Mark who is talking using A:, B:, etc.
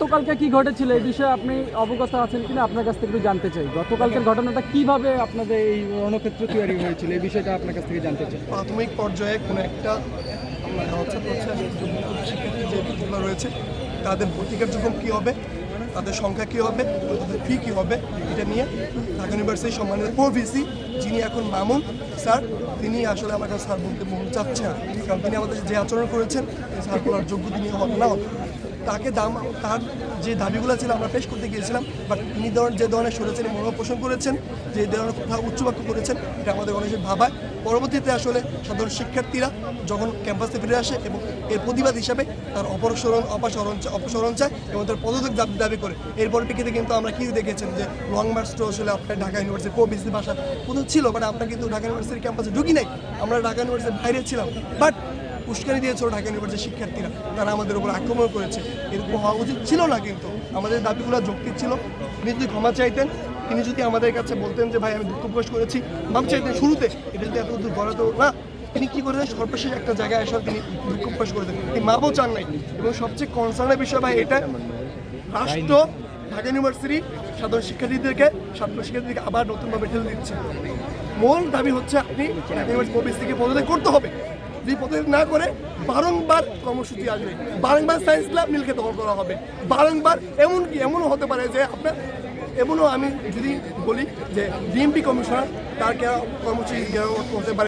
A: গতকালকে কি ঘটেছিল এই বিষয়ে আপনি অবগত আছেন কিনা আপনার কাছ থেকে একটু জানতে চাই। গতকালকের ঘটনাটা কিভাবে আপনাদের এই রণক্ষেত্র তৈরি হয়েছিল এই বিষয়টা আপনার কাছ থেকে জানতে চাই।
B: প্রাথমিক পর্যায়ে কোনো একটা শিক্ষার্থী যে বিদ্যালয় রয়েছে তাদের ভর্তি কার্যক্রম কী হবে, তাদের সংখ্যা কী হবে, তাদের ফি কী হবে, এটা নিয়ে ঢাকা ইউনিভার্সিটির সম্মানিত প্রভিসি যিনি এখন মামুন স্যার, তিনি আসলে আমার কাছে স্যার বলতে মন চাচ্ছে না, কারণ তিনি আমাদের যে আচরণ করেছেন স্যার বলার যোগ্য তিনি হবে না হতো। তাকে তার যে দাবিগুলো ছিল আমরা পেশ করতে গিয়েছিলাম, বাট তিনি যে ধরনের সরেছেন মনোভাব পোষণ করেছেন, যে ধরনের কথা উচ্চবাক্য করেছেন, এটা আমাদের অনেক ভাবায়। পরবর্তীতে আসলে সাধারণ শিক্ষার্থীরা যখন ক্যাম্পাসে ফিরে আসে এবং এর প্রতিবাদ হিসাবে তার অপসারণ চায় এবং তার পদত্যাগ দাবি করে, এরপর প্রেক্ষিতে কিন্তু আমরা কি দেখেছেন যে লং মার্চটা আসলে আপনার ঢাকা ইউনিভার্সিটি প্রভিসি ভাষা কোথাও ছিল, বাট আমরা কিন্তু ঢাকা ইউনিভার্সিটির ক্যাম্পাসে ঢুকি নাই, আমরা ঢাকা ইউনিভার্সিটির বাইরে ছিলাম, বাট উস্কানি দিয়েছিল ঢাকা ইউনিভার্সিটির শিক্ষার্থীরা, তারা আমাদের উপর আক্রমণ করেছে। এরকম হওয়া উচিত ছিল না, কিন্তু আমাদের দাবিগুলো যৌক্তিক ছিল। তিনি যদি ক্ষমা চাইতেন, তিনি যদি আমাদের কাছে বলতেন যে ভাই আমি দুঃখ প্রকাশ করেছি, মাপ চাইতেন শুরুতে, এটা যদি এত দূর গড়াতো না, তিনি কী করেছেন সর্বশেষ একটা জায়গায় এসে তিনি দুঃখ প্রকাশ করেছেন, তিনি মাপও চান নাই। এবং সবচেয়ে কনসার্নের বিষয় ভাই এটা, রাষ্ট্র ঢাকা ইউনিভার্সিটি সাধারণ শিক্ষার্থীদেরকে আবার নতুনভাবে ঠেলে দিচ্ছে। মূল দাবি হচ্ছে আপনি ঢাকা ইউনিভার্সিটি প্রভিসি থেকে পদত্যাগ করতে হবে। যদি পদত্যাগ না করে বারংবার কর্মসূচি আসবে, বারংবার সায়েন্স ক্লাব নীলকে দখল করা হবে, বারংবার এমনও হতে পারে যে আপনার এমনও আমি যদি বলি যে ডিএমপি কমিশনার তার কর্মসূচি হতে পারে।